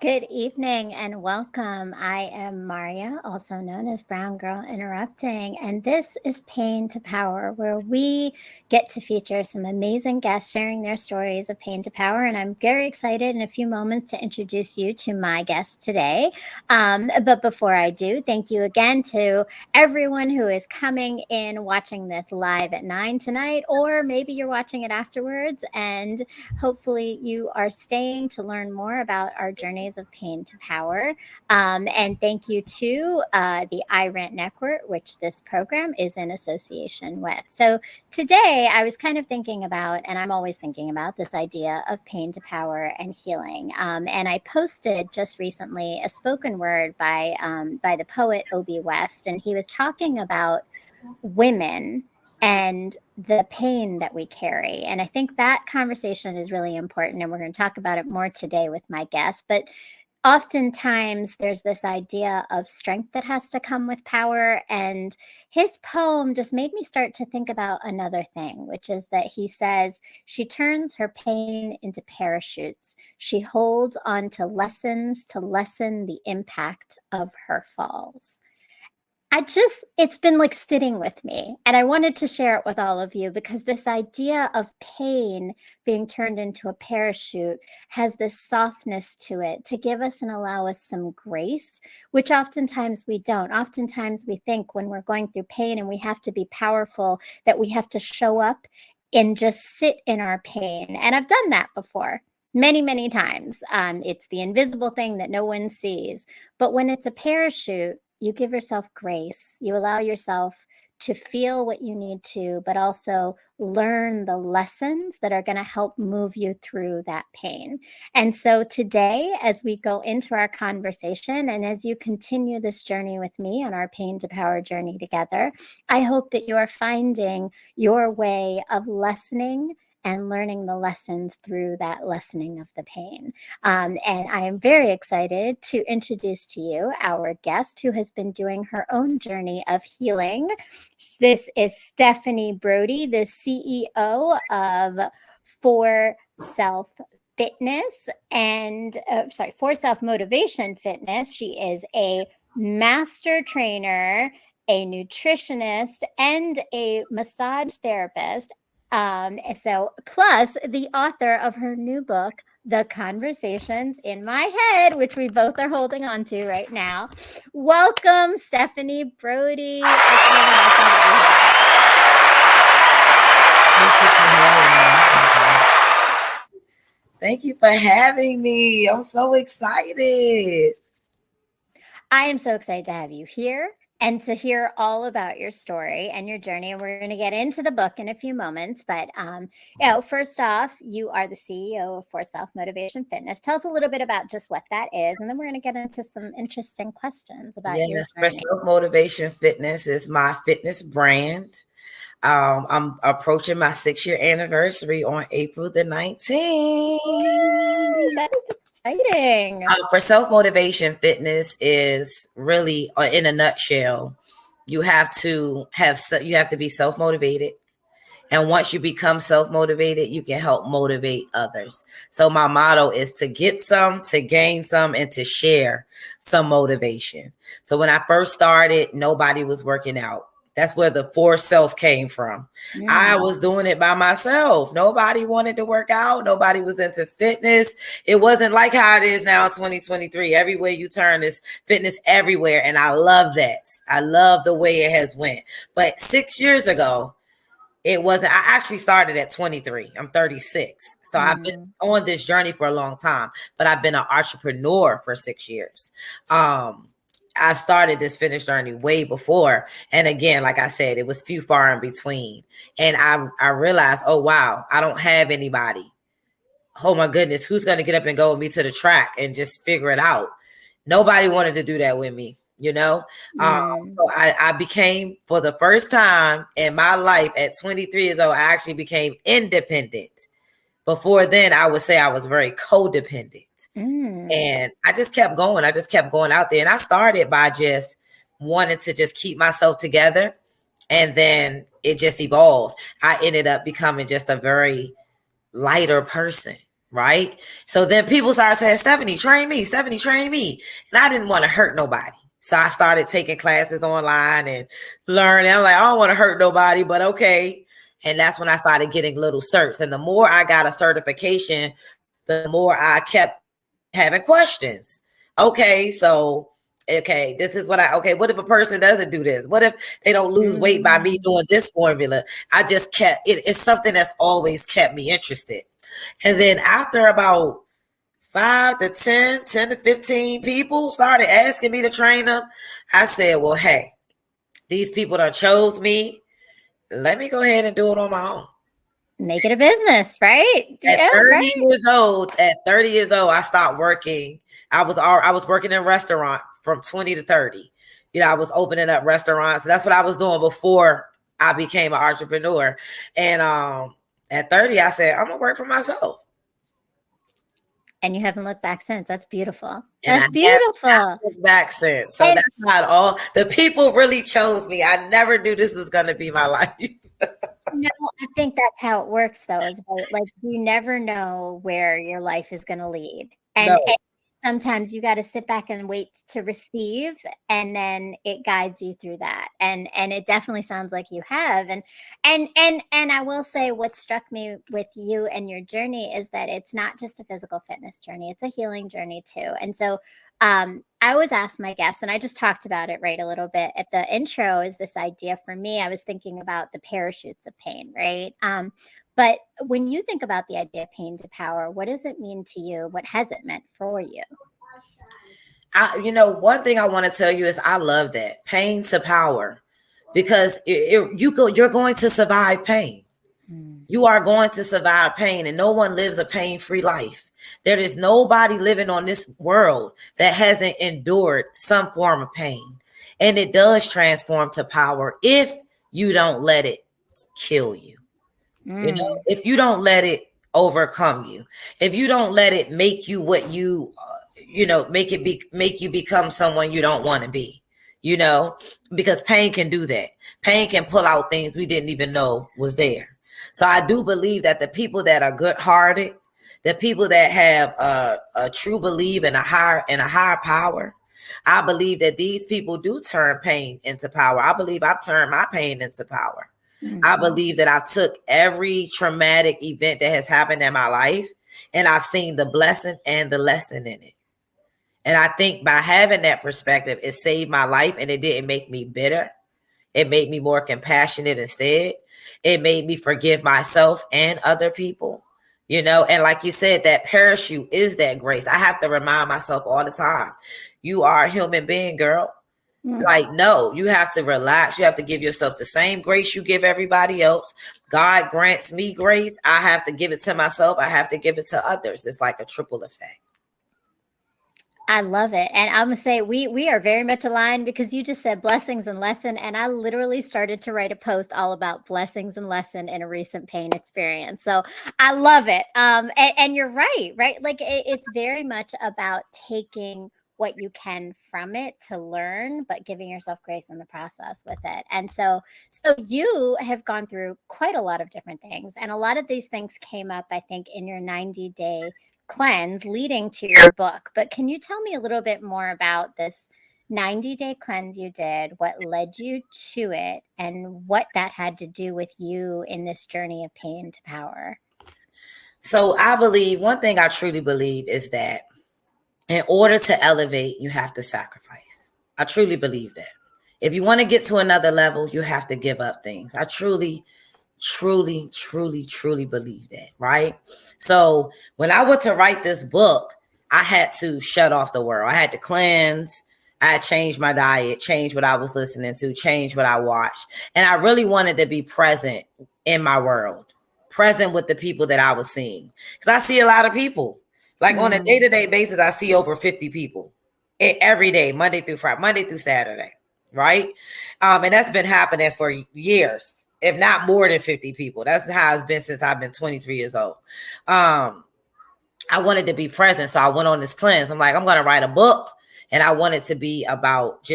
Good evening and welcome. I am Maria, also known as Brown Girl Interrupting, and this is Pain to Power, where we get to feature some amazing guests sharing their stories of pain to power. And I'm very excited in a few moments to introduce you to my guest today. But before I do, thank you again to everyone who is coming in watching this live at 9 tonight, or maybe you're watching it afterwards, and hopefully you are staying to learn more about our journeys of pain to power. And thank you to the iRent Network, which this program is in association with. So today I was kind of thinking about, and I'm always thinking about, this idea of pain to power and healing. And I posted just recently a spoken word by the poet O.B. West, and he was talking about women and the pain that we carry. And I think that conversation is really important. And we're going to talk about it more today with my guest. But oftentimes there's this idea of strength that has to come with power. And his poem just made me start to think about another thing, which is that he says, she turns her pain into parachutes. She holds on to lessons to lessen the impact of her falls. It's been like sitting with me, and I wanted to share it with all of you because this idea of pain being turned into a parachute has this softness to it to give us and allow us some grace, which oftentimes we don't. Oftentimes we think when we're going through pain and we have to be powerful, that we have to show up and just sit in our pain. And I've done that before. Many, many times. It's the invisible thing that no one sees. But when it's a parachute, you give yourself grace. You allow yourself to feel what you need to, but also learn the lessons that are going to help move you through that pain. And so today, as we go into our conversation and as you continue this journey with me on our pain to power journey together, I hope that you are finding your way of lessening and learning the lessons through that lessening of the pain. And I am very excited to introduce to you our guest who has been doing her own journey of healing. This is Stephanie Brodie, the CEO of For Self Fitness and For Self Motivation Fitness. She is a master trainer, a nutritionist, and a massage therapist. So plus the author of her new book, The Conversations in My Head, which we both are holding on to right now. Welcome, Stephanie Brodie. Thank you for having me. I'm so excited. I am so excited to have you here and to hear all about your story and your journey. And we're going to get into the book in a few moments. But, first off, you are the CEO of For Self Motivation Fitness. Tell us a little bit about just what that is. And then we're going to get into some interesting questions about your journey. For Self Motivation Fitness is my fitness brand. I'm approaching my 6-year anniversary on April the 19th. That is exciting. For Self Motivation Fitness is really, in a nutshell, you have to be self motivated, and once you become self motivated, you can help motivate others. So my motto is to get some, to gain some, and to share some motivation. So when I first started, nobody was working out. That's where the for self came from. I was doing it by myself. Nobody wanted to work out. Nobody was into fitness. It wasn't like how it is now in 2023. Everywhere you turn is fitness everywhere. And I love that. I love the way it has went. But 6 years ago, it wasn't. I actually started at 23. I'm 36. So I've been on this journey for a long time, but I've been an entrepreneur for 6 years. I've started this fitness journey way before. And again, like I said, it was few far in between. And I realized, oh, wow, I don't have anybody. Oh, my goodness, who's going to get up and go with me to the track and just figure it out? Nobody wanted to do that with me, So I became, for the first time in my life at 23 years old, I actually became independent. Before then, I would say I was very codependent. And I just kept going. I just kept going out there. And I started by just wanting to just keep myself together. And then it just evolved. I ended up becoming just a very lighter person. right? So then people started saying, Stephanie, train me. Stephanie, train me. And I didn't want to hurt nobody. So I started taking classes online and learning. I'm like, I don't want to hurt nobody, but okay. And that's when I started getting little certs. And the more I got a certification, the more I kept having questions. Okay, so okay, this is okay, what if a person doesn't do this? What if they don't lose weight by me doing this formula? I just kept it's something that's always kept me interested. And then after about 5 to 10 to 15 people started asking me to train them, I said, well, hey, these people done chose me. Let me go ahead and do it on my own. Make it a business, right? At 30 years old, I stopped working. I was working in a restaurant from 20 to 30. I was opening up restaurants. That's what I was doing before I became an entrepreneur. And at 30, I said, I'm gonna work for myself. And you haven't looked back since. That's beautiful. And that's beautiful. Haven't looked back since. So that's not all. The people really chose me. I never knew this was gonna be my life. No, I think that's how it works, though. Is like you never know where your life is going to lead, and sometimes you got to sit back and wait to receive, and then it guides you through that. And it definitely sounds like you have. And I will say, what struck me with you and your journey is that it's not just a physical fitness journey; it's a healing journey too. And so, I always ask my guests, and I just talked about it right a little bit at the intro, is this idea for me. I was thinking about the parachutes of pain, right? But when you think about the idea of pain to power, what does it mean to you? What has it meant for you? One thing I want to tell you is I love that pain to power, because you're going to survive pain. You are going to survive pain, and no one lives a pain-free life. There is nobody living on this world that hasn't endured some form of pain. And it does transform to power if you don't let it kill you. If you don't let it overcome you, if you don't let it make you what you, make you become someone you don't want to be, because pain can do that. Pain can pull out things we didn't even know was there. So I do believe that the people that are good-hearted, the people that have a true belief in a higher power, I believe that these people do turn pain into power. I believe I've turned my pain into power. I believe that I took every traumatic event that has happened in my life, and I've seen the blessing and the lesson in it. And I think by having that perspective, it saved my life, and it didn't make me bitter. It made me more compassionate instead. It made me forgive myself and other people, and like you said, that parachute is that grace. I have to remind myself all the time, you are a human being, girl. Like, no, you have to relax. You have to give yourself the same grace you give everybody else. God grants me grace. I have to give it to myself. I have to give it to others. It's like a triple effect. I love it. And I'm going to say we are very much aligned, because you just said blessings and lesson. And I literally started to write a post all about blessings and lesson in a recent pain experience. So I love it. And you're right? Like it's very much about taking what you can from it to learn, but giving yourself grace in the process with it. And so you have gone through quite a lot of different things. And a lot of these things came up, I think, in your 90-day cleanse leading to your book. But can you tell me a little bit more about this 90-day cleanse you did, what led you to it, and what that had to do with you in this journey of pain to power? So I believe, one thing I truly believe is that in order to elevate, you have to sacrifice. I truly believe that. If you want to get to another level, you have to give up things. I truly believe that, right? So when I went to write this book, I had to shut off the world. I had to cleanse. I had changed my diet, changed what I was listening to, changed what I watched. And I really wanted to be present in my world, present with the people that I was seeing. Because I see a lot of people. Like on a day-to-day basis, I see over 50 people every day, Monday through Friday, Monday through Saturday, right? And that's been happening for years, if not more than 50 people. That's how it's been since I've been 23 years old. I wanted to be present, so I went on this cleanse. I'm like, I'm going to write a book, and I wanted to be about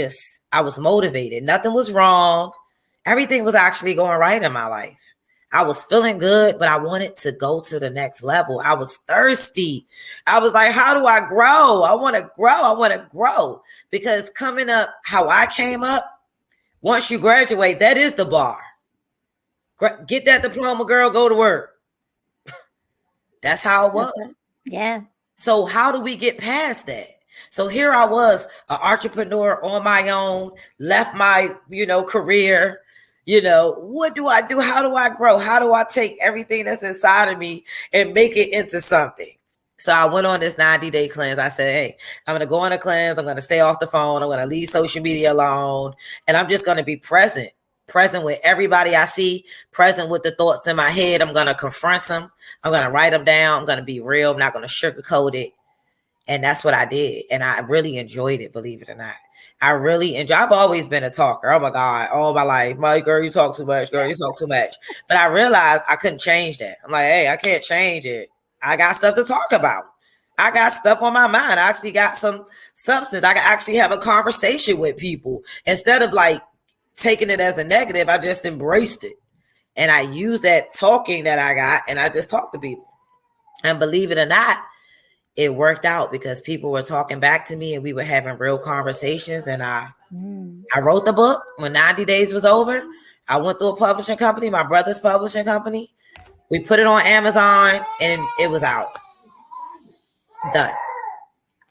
I was motivated. Nothing was wrong. Everything was actually going right in my life. I was feeling good, but I wanted to go to the next level. I was thirsty. I was like, how do I grow? I want to grow. I want to grow. Because coming up, how I came up, once you graduate, that is the bar. Get that diploma, girl, go to work. That's how it was. Yeah. So how do we get past that? So here I was, an entrepreneur on my own, left my, career. What do I do? How do I grow? How do I take everything that's inside of me and make it into something? So I went on this 90-day cleanse. I said, hey, I'm going to go on a cleanse. I'm going to stay off the phone. I'm going to leave social media alone. And I'm just going to be present with everybody I see, present with the thoughts in my head. I'm going to confront them. I'm going to write them down. I'm going to be real. I'm not going to sugarcoat it. And that's what I did. And I really enjoyed it, believe it or not. I really enjoy. I've always been a talker. Oh my God, all my life. My girl, you talk too much. Girl, you talk too much. But I realized I couldn't change that. I'm like, hey, I can't change it. I got stuff to talk about. I got stuff on my mind. I actually got some substance. I can actually have a conversation with people. Instead of like taking it as a negative, I just embraced it. And I used that talking that I got and I just talked to people. And believe it or not, it worked out because people were talking back to me and we were having real conversations. And I wrote the book when 90 days was over. I went to a publishing company, my brother's publishing company. We put it on Amazon and it was out. Done.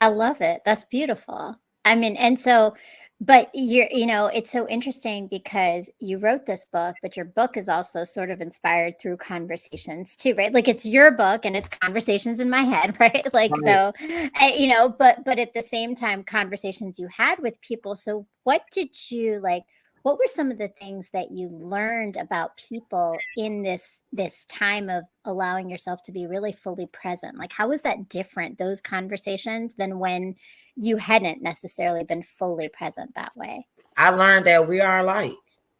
I love it. That's beautiful. I mean, and so, but it's so interesting because you wrote this book, but your book is also sort of inspired through conversations too, right? Like it's your book and it's conversations in my head, right? Like, right. So, but at the same time, conversations you had with people. So what did you like? What were some of the things that you learned about people in this time of allowing yourself to be really fully present? Like, how was that different, those conversations, than when you hadn't necessarily been fully present that way? I learned that we are alike.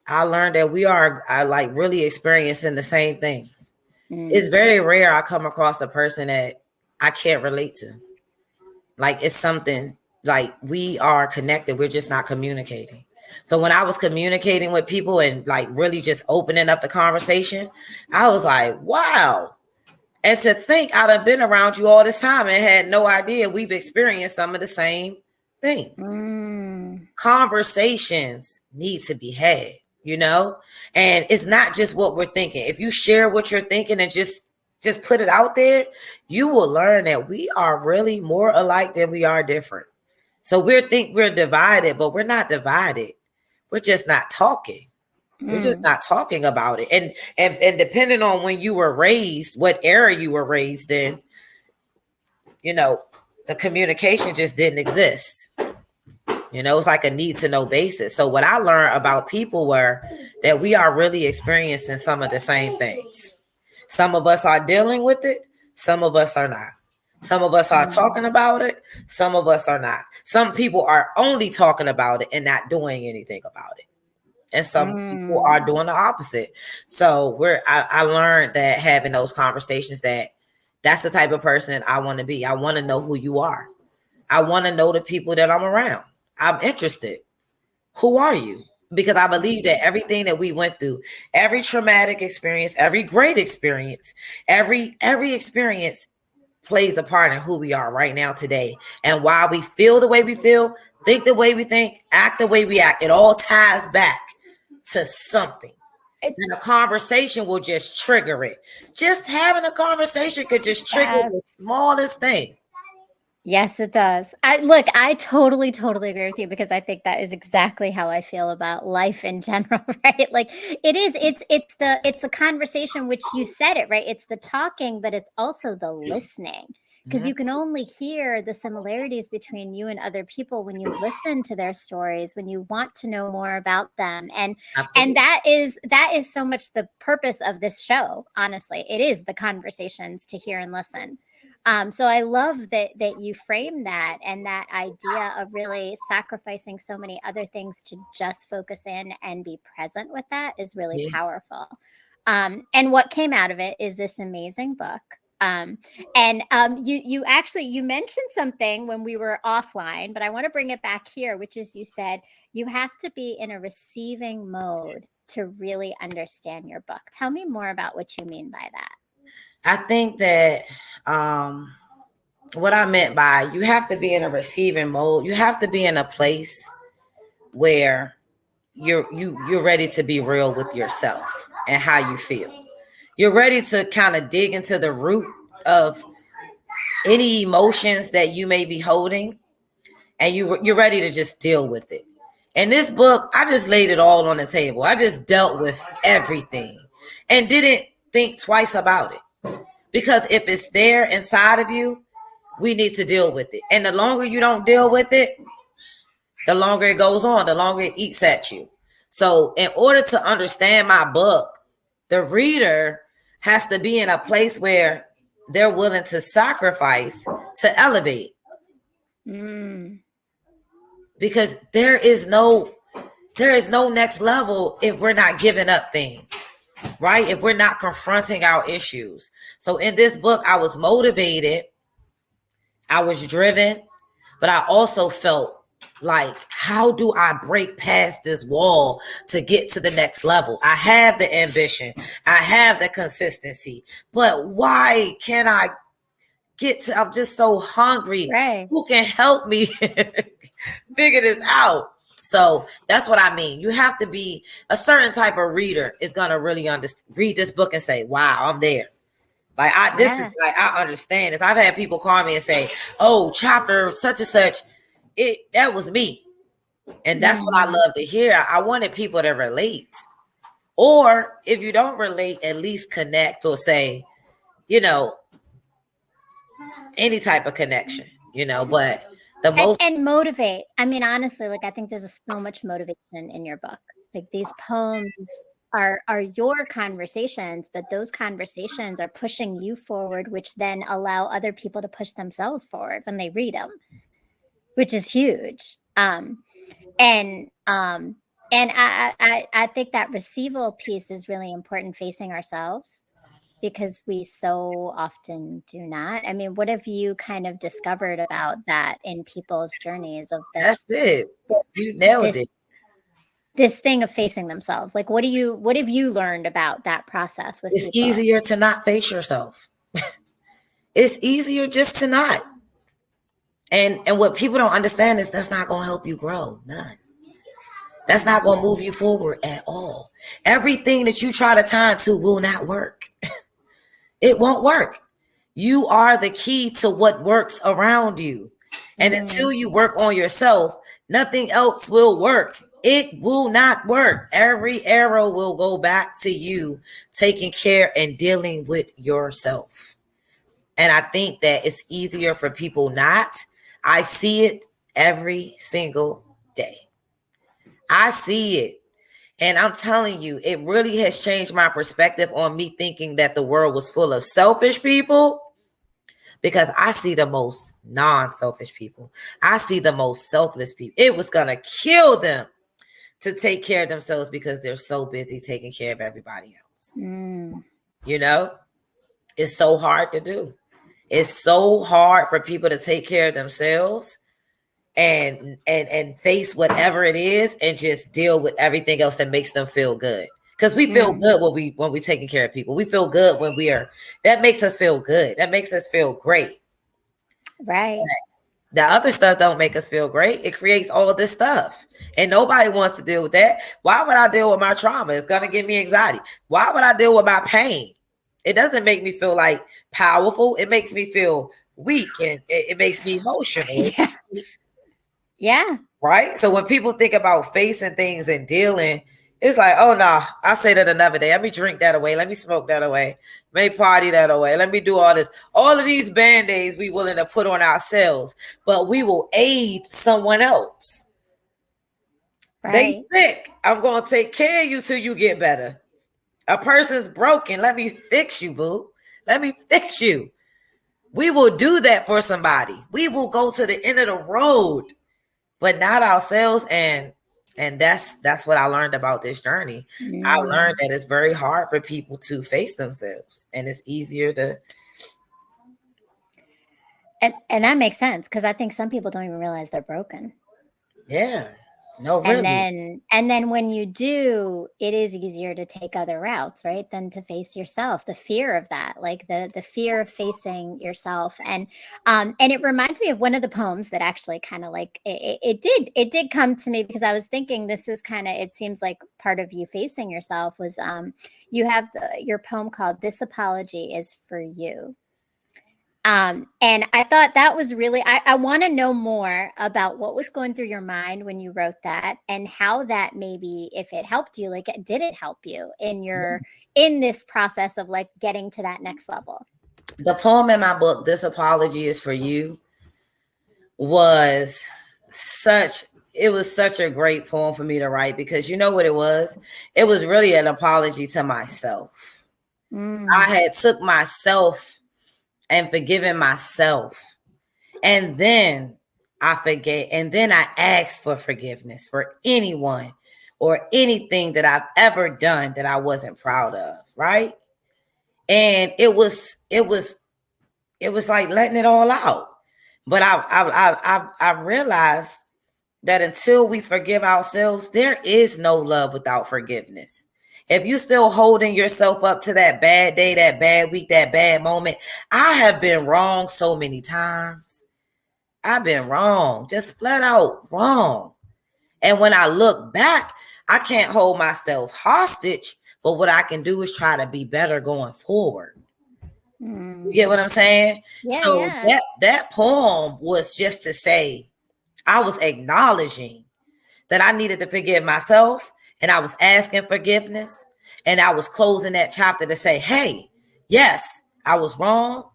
I learned that we are like really experiencing the same things. It's very rare I come across a person that I can't relate to. Like it's something like we are connected. We're just not communicating. So when I was communicating with people and like really just opening up the conversation, I was like, wow. And to think I'd have been around you all this time and had no idea we've experienced some of the same things. Conversations need to be had, and it's not just what we're thinking. If you share what you're thinking and just put it out there, you will learn that we are really more alike than we are different. So we're divided, but we're not divided. We're just not talking. We're just not talking about it. And depending on when you were raised, what era you were raised in, the communication just didn't exist. It's like a need to know basis. So what I learned about people were that we are really experiencing some of the same things. Some of us are dealing with it. Some of us are not. Some of us are talking about it. Some of us are not. Some people are only talking about it and not doing anything about it. And some people are doing the opposite. So I learned that having those conversations, that's the type of person I want to be. I want to know who you are. I want to know the people that I'm around. I'm interested. Who are you? Because I believe that everything that we went through, every traumatic experience, every great experience, every experience plays a part in who we are right now today and why we feel the way we feel, think the way we think, act the way we act. It all ties back to something. And a conversation will just trigger it. Just having a conversation could just trigger the smallest thing. Yes, it does. I totally agree with you because I think that is exactly how I feel about life in general, right? Like it's the conversation, which you said it, right? It's the talking, but it's also the listening, because you can only hear the similarities between you and other people when you listen to their stories, when you want to know more about them. And that is so much the purpose of this show. Honestly, it is the conversations to hear and listen. So I love that you frame that, and that idea of really sacrificing so many other things to just focus in and be present with that is really powerful. And what came out of it is this amazing book. You mentioned something when we were offline, but I want to bring it back here, which is you said you have to be in a receiving mode to really understand your book. Tell me more about what you mean by that. I think that what I meant by you have to be in a receiving mode. You have to be in a place where you're ready to be real with yourself and how you feel. You're ready to kind of dig into the root of any emotions that you may be holding, and you're ready to just deal with it. In this book, I just laid it all on the table. I just dealt with everything and didn't think twice about it. Because if it's there inside of you, we need to deal with it. And the longer you don't deal with it, the longer it goes on, the longer it eats at you. So in order to understand my book, the reader has to be in a place where they're willing to sacrifice to elevate. Because there is no next level if we're not giving up things, right? If we're not confronting our issues. So in this book, I was motivated, I was driven, but I also felt like, how do I break past this wall to get to the next level? I have the ambition, I have the consistency, but why can't I get to? I'm just so hungry. Right. Who can help me figure this out? So that's what I mean. You have to be a certain type of reader is going to really read this book and say, wow, I'm there. Like this is like, I understand this. I've had people call me and say, oh, chapter such and such, that was me. And that's what I love to hear. I wanted people to relate. Or if you don't relate, at least connect or say, any type of connection, but the most and motivate. I mean, honestly, like I think there's so much motivation in your book. Like these poems are your conversations, but those conversations are pushing you forward, which then allow other people to push themselves forward when they read them, which is huge. And I think that receival piece is really important, facing ourselves, because we so often do not. I mean, what have you kind of discovered about that in people's journeys of this? That's it. You nailed it. This thing of facing themselves. Like, what have you learned about that process with It's people? easier to not face yourself. It's easier just to not. And what people don't understand is that's not going to help you grow. None. That's not going to move you forward at all. Everything that you try to tie to will not work. It won't work. You are the key to what works around you. And until you work on yourself, nothing else will work. It will not work. Every arrow will go back to you taking care and dealing with yourself. And I think that it's easier for people not. I see it every single day. I see it. And I'm telling you, it really has changed my perspective on me thinking that the world was full of selfish people, because I see the most non-selfish people. I see the most selfless people. It was going to kill them to take care of themselves because they're so busy taking care of everybody else. It's so hard to do. It's so hard for people to take care of themselves and face whatever it is and just deal with everything else that makes them feel good. Because we feel good when we taking care of people. We feel good when that makes us feel good. That makes us feel great. Right. The other stuff don't make us feel great. It creates all this stuff. And nobody wants to deal with that. Why would I deal with my trauma? It's going to give me anxiety. Why would I deal with my pain? It doesn't make me feel like powerful. It makes me feel weak, and it makes me emotional. Yeah. Right? So when people think about facing things and dealing, it's like, oh no, I'll say that another day. Let me drink that away. Let me smoke that away. Let me party that away. Let me do all this. All of these band-aids we willing to put on ourselves, but we will aid someone else. Right. They sick. I'm going to take care of you till you get better. A person's broken. Let me fix you, boo. Let me fix you. We will do that for somebody. We will go to the end of the road, but not ourselves. And that's what I learned about this journey. I learned that it's very hard for people to face themselves, and it's easier to. And that makes sense, because I think some people don't even realize they're broken. Yeah. No, And really. then when you do, it is easier to take other routes, right? Than to face yourself. The fear of that, like the fear of facing yourself. And it reminds me of one of the poems that actually kind of like it did come to me, because I was thinking this is kind of, it seems like part of you facing yourself was you have your poem called "This Apology Is for You." And I thought that was really, I want to know more about what was going through your mind when you wrote that, and how that, maybe if it helped you, like, did it help you in this process of like getting to that next level? The poem in my book, This Apology Is for You, was it was such a great poem for me to write, because you know what it was? It was really an apology to myself. I had took myself and forgiven myself. And then I forgave. And then I asked for forgiveness for anyone or anything that I've ever done that I wasn't proud of. Right. And it was like letting it all out. But I realized that until we forgive ourselves, there is no love without forgiveness. If you still holding yourself up to that bad day, that bad week, that bad moment, I have been wrong so many times. I've been wrong, just flat out wrong. And when I look back, I can't hold myself hostage, but what I can do is try to be better going forward. You get what I'm saying? Yeah, So yeah. that poem was just to say, I was acknowledging that I needed to forgive myself, and I was asking forgiveness, and I was closing that chapter to say, hey, yes, I was wrong,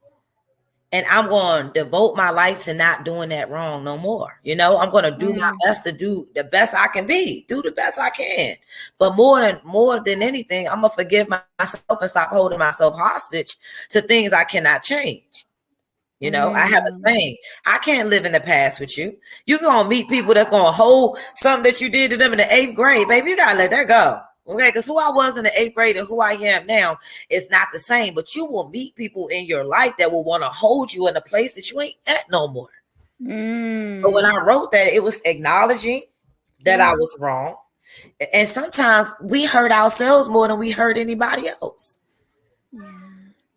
and I'm going to devote my life to not doing that wrong no more. You know, I'm going to do my best to do the best I can be, do the best I can. But more than anything, I'm going to forgive myself and stop holding myself hostage to things I cannot change. You know, I have a saying, I can't live in the past with you. You're going to meet people that's going to hold something that you did to them in the 8th grade. Baby, you got to let that go. Okay, because who I was in the 8th grade and who I am now is not the same. But you will meet people in your life that will want to hold you in a place that you ain't at no more. But when I wrote that, it was acknowledging that I was wrong. And sometimes we hurt ourselves more than we hurt anybody else.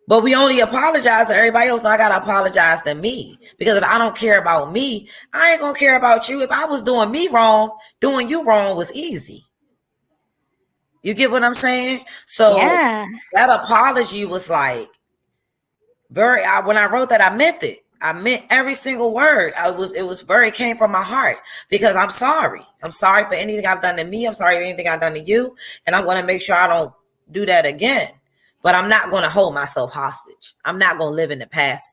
But we only apologize to everybody else. Now I gotta apologize to me, because if I don't care about me, I ain't gonna care about you. If I was doing me wrong, doing you wrong was easy. You get what I'm saying? So that apology was like when I wrote that, I meant it. I meant every single word. It came from my heart, because I'm sorry. I'm sorry for anything I've done to me. I'm sorry for anything I've done to you. And I'm gonna make sure I don't do that again. But I'm not going to hold myself hostage. I'm not going to live in the past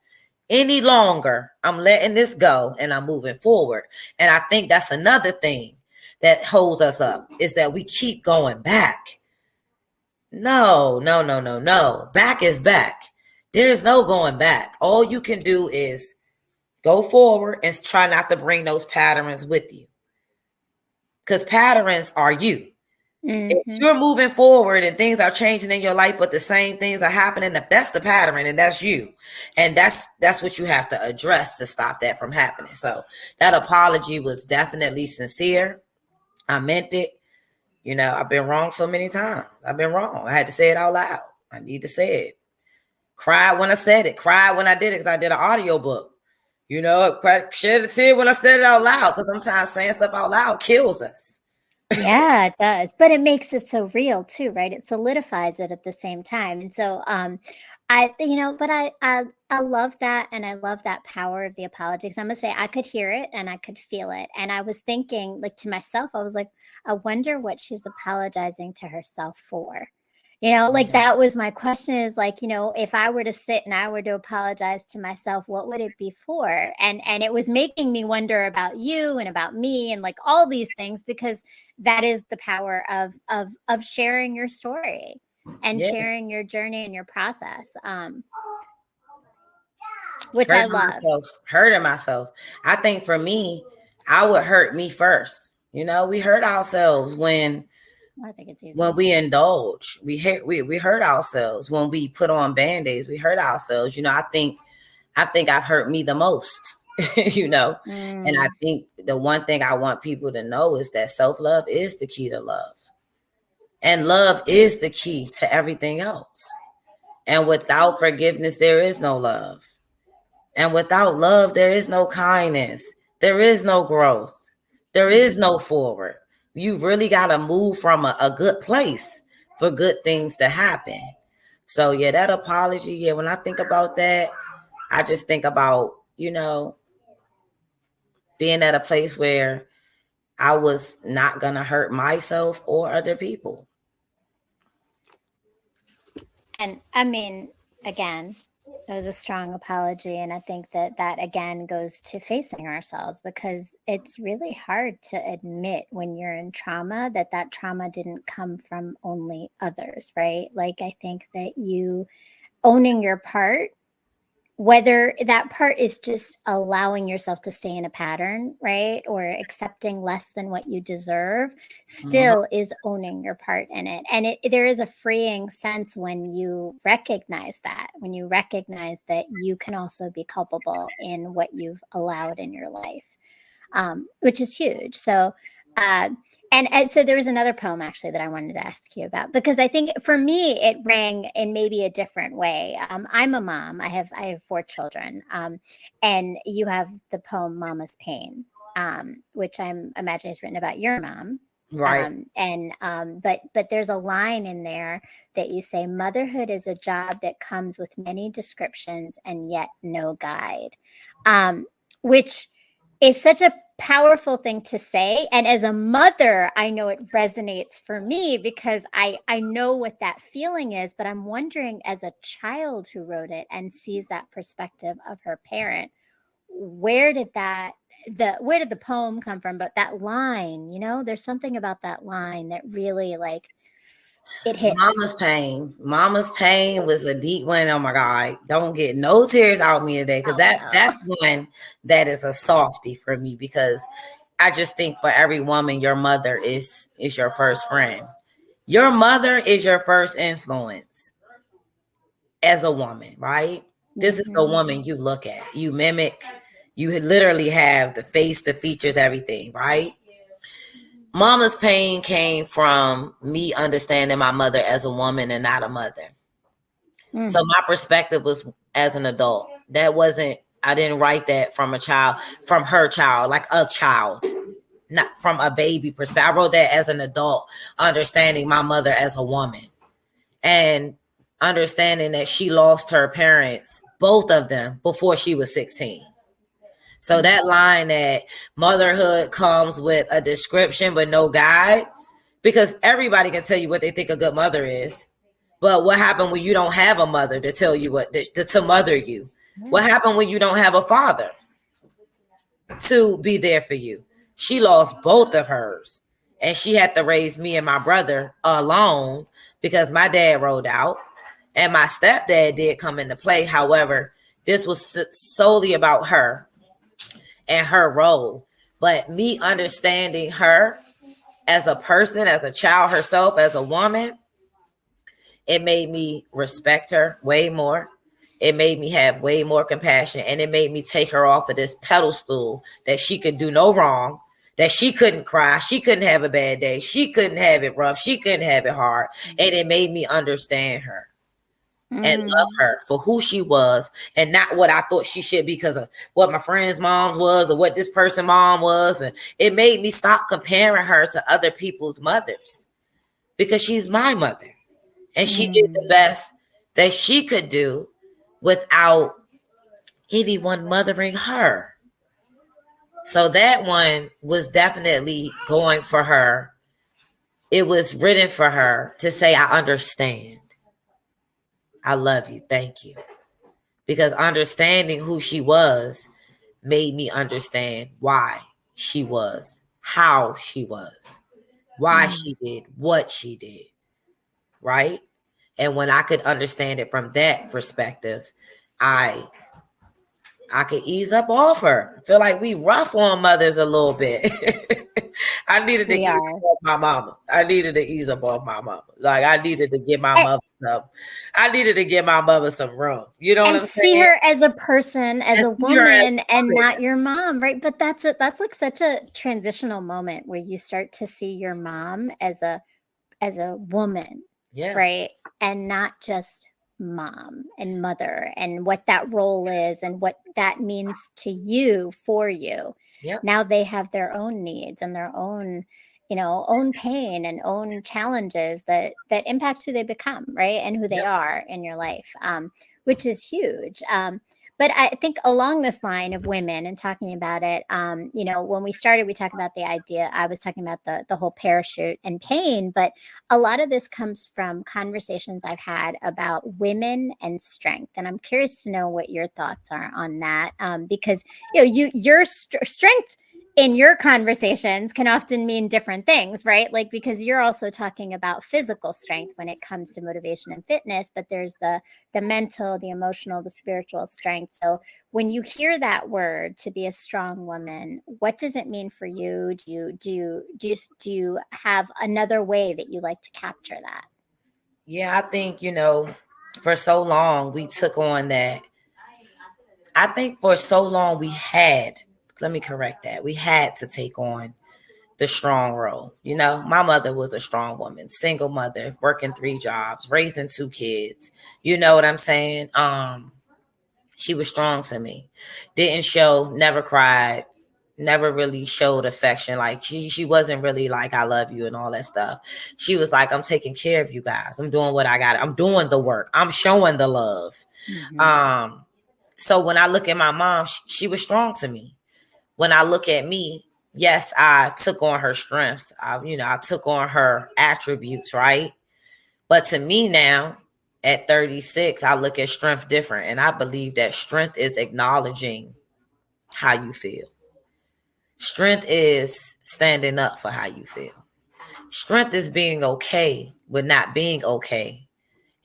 any longer. I'm letting this go and I'm moving forward. And I think that's another thing that holds us up, is that we keep going back. No. Back is back. There's no going back. All you can do is go forward and try not to bring those patterns with you, because patterns are you. If you're moving forward and things are changing in your life, but the same things are happening, that's the pattern, and that's you. And that's what you have to address to stop that from happening. So that apology was definitely sincere. I meant it. You know, I've been wrong so many times. I've been wrong. I had to say it out loud. I need to say it. Cried when I said it. Cried when I did it, because I did an audio book. You know, shed a tear when I said it out loud, because sometimes saying stuff out loud kills us. Yeah, it does. But it makes it so real too, right? It solidifies it at the same time. And so I love that, and I love that power of the apology. Because I'm gonna say I could hear it and I could feel it. And I was thinking, like, to myself, I was like, I wonder what she's apologizing to herself for. Like, that was my question, is like, if I were to sit and I were to apologize to myself, what would it be for? And it was making me wonder about you and about me and like all these things, because that is the power of sharing your story and sharing your journey and your process, which I love. Hurting myself. I think for me, I would hurt me first. You know, we hurt ourselves when I think it's easy. When we indulge. We hurt ourselves when we put on band-aids. We hurt ourselves. You know, I think I've hurt me the most. You know, and I think the one thing I want people to know is that self-love is the key to love. And love is the key to everything else. And without forgiveness, there is no love. And without love, there is no kindness. There is no growth. There is no forward. You really got to move from a good place for good things to happen. So, yeah, that apology, yeah, when I think about that, I just think about, being at a place where I was not going to hurt myself or other people. And I mean, again, it was a strong apology. And I think that again goes to facing ourselves, because it's really hard to admit when you're in trauma that trauma didn't come from only others, right? Like, I think that you owning your part, whether that part is just allowing yourself to stay in a pattern, right? Or accepting less than what you deserve, still is owning your part in it. And there is a freeing sense when you recognize that, you can also be culpable in what you've allowed in your life, which is huge. So, and so there was another poem actually that I wanted to ask you about, because I think for me it rang in maybe a different way. I'm a mom. I have 4 children, and you have the poem "Mama's Pain," which I'm imagining is written about your mom. Right. But there's a line in there that you say, "Motherhood is a job that comes with many descriptions and yet no guide," which is such a powerful thing to say. And as a mother, I know it resonates for me, because I know what that feeling is. But I'm wondering, as a child who wrote it and sees that perspective of her parent, where did the poem come from? But that line, there's something about that line that really, like, it hits. Mama's pain was a deep one. Oh my God. Don't get no tears out of me today. Because that's one that is a softie for me, because I just think for every woman, your mother is your first friend. Your mother is your first influence as a woman, right? This is the woman you look at, you mimic, you literally have the face, the features, everything, right? Mama's pain came from me understanding my mother as a woman and not a mother. So my perspective was as an adult. I didn't write that from her child, like a child, not from a baby perspective. I wrote that as an adult, understanding my mother as a woman and understanding that she lost her parents, both of them, before she was 16. So that line that motherhood comes with a description but no guide, because everybody can tell you what they think a good mother is. But what happened when you don't have a mother to tell you to mother you? What happened when you don't have a father to be there for you? She lost both of hers, and she had to raise me and my brother alone because my dad rolled out and my stepdad did come into play. However, this was solely about her and her role. But me understanding her as a person, as a child herself, as a woman, it made me respect her way more. It made me have way more compassion, and it made me take her off of this pedestal that she could do no wrong, that she couldn't cry, she couldn't have a bad day, she couldn't have it rough, she couldn't have it hard. And it made me understand her and love her for who she was, and not what I thought she should be because of what my friend's mom was or what this person's mom was. And it made me stop comparing her to other people's mothers, because she's my mother and she did the best that she could do without anyone mothering her. So that one was definitely going for her. It was written for her to say, I understand. I love you. Thank you. Because understanding who she was made me understand why she was, how she was, why she did what she did. Right? And when I could understand it from that perspective, I could ease up off her. I feel like we rough on mothers a little bit. I needed to We ease are. up off my mama. I needed to ease up off my mama. Like I needed to give my And, mother some. I needed to give my mother some room. You know what and I'm see saying? her as a person, as And a see her as woman, a and woman. not your mom, right? But that's like such a transitional moment where you start to see your mom as a woman, Yeah. right? And not just mom and mother and what that role is and what that means to you for you. Yep. Now they have their own needs and their own, own pain and own challenges that impact who they become, right? And who they Yep. are in your life, which is huge. But I think along this line of women and talking about it, when we started, we talked about the idea. I was talking about the whole parachute and pain, but a lot of this comes from conversations I've had about women and strength, and I'm curious to know what your thoughts are on that, because your strength in your conversations can often mean different things, right? Like, because you're also talking about physical strength when it comes to motivation and fitness, but there's the mental, the emotional, the spiritual strength. So when you hear that word, to be a strong woman, what does it mean for you? Do you have another way that you like to capture that? Yeah, I think, for so long we took on that. I think for so long let me correct that. We had to take on the strong role. My mother was a strong woman, single mother, working 3 jobs, raising 2 kids. You know what I'm saying? She was strong to me. Didn't show, never cried, never really showed affection. Like she wasn't really like, I love you and all that stuff. She was like, I'm taking care of you guys. I'm doing what I got. I'm doing the work. I'm showing the love. Mm-hmm. So when I look at my mom, she was strong to me. When I look at me, yes, I took on her strengths. I took on her attributes, right? But to me now, at 36, I look at strength different. And I believe that strength is acknowledging how you feel. Strength is standing up for how you feel. Strength is being okay with not being okay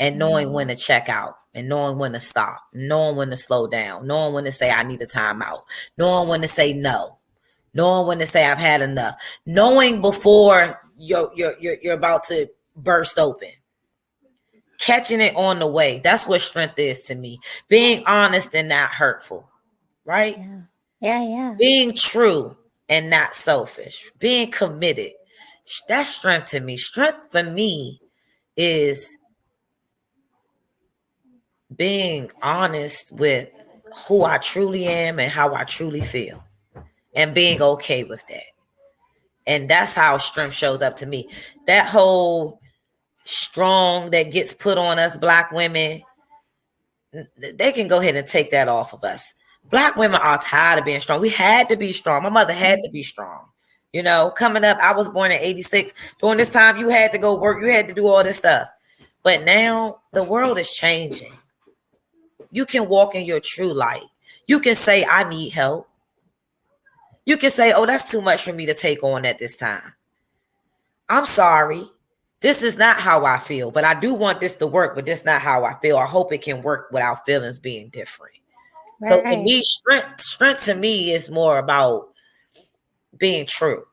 and knowing when to check out and knowing when to stop, knowing when to slow down, knowing when to say I need a timeout, knowing when to say no, knowing when to say I've had enough, knowing before you're about to burst open, catching it on the way. That's what strength is to me. Being honest and not hurtful, right? Yeah. Yeah. Yeah. Being true and not selfish, being committed. That's strength to me. Strength for me is being honest with who I truly am and how I truly feel and being okay with that. And that's how strength shows up to me. That whole strong that gets put on us Black women, they can go ahead and take that off of us. Black women are tired of being strong. We had to be strong. My mother had to be strong. Coming up, I was born in 86. During this time, you had to go work. You had to do all this stuff. But now the world is changing. You can walk in your true light. You can say, I need help. You can say, oh, that's too much for me to take on at this time. I'm sorry. This is not how I feel, but I do want this to work, but this is not how I feel. I hope it can work without feelings being different. So to Right. me, strength to me is more about being true.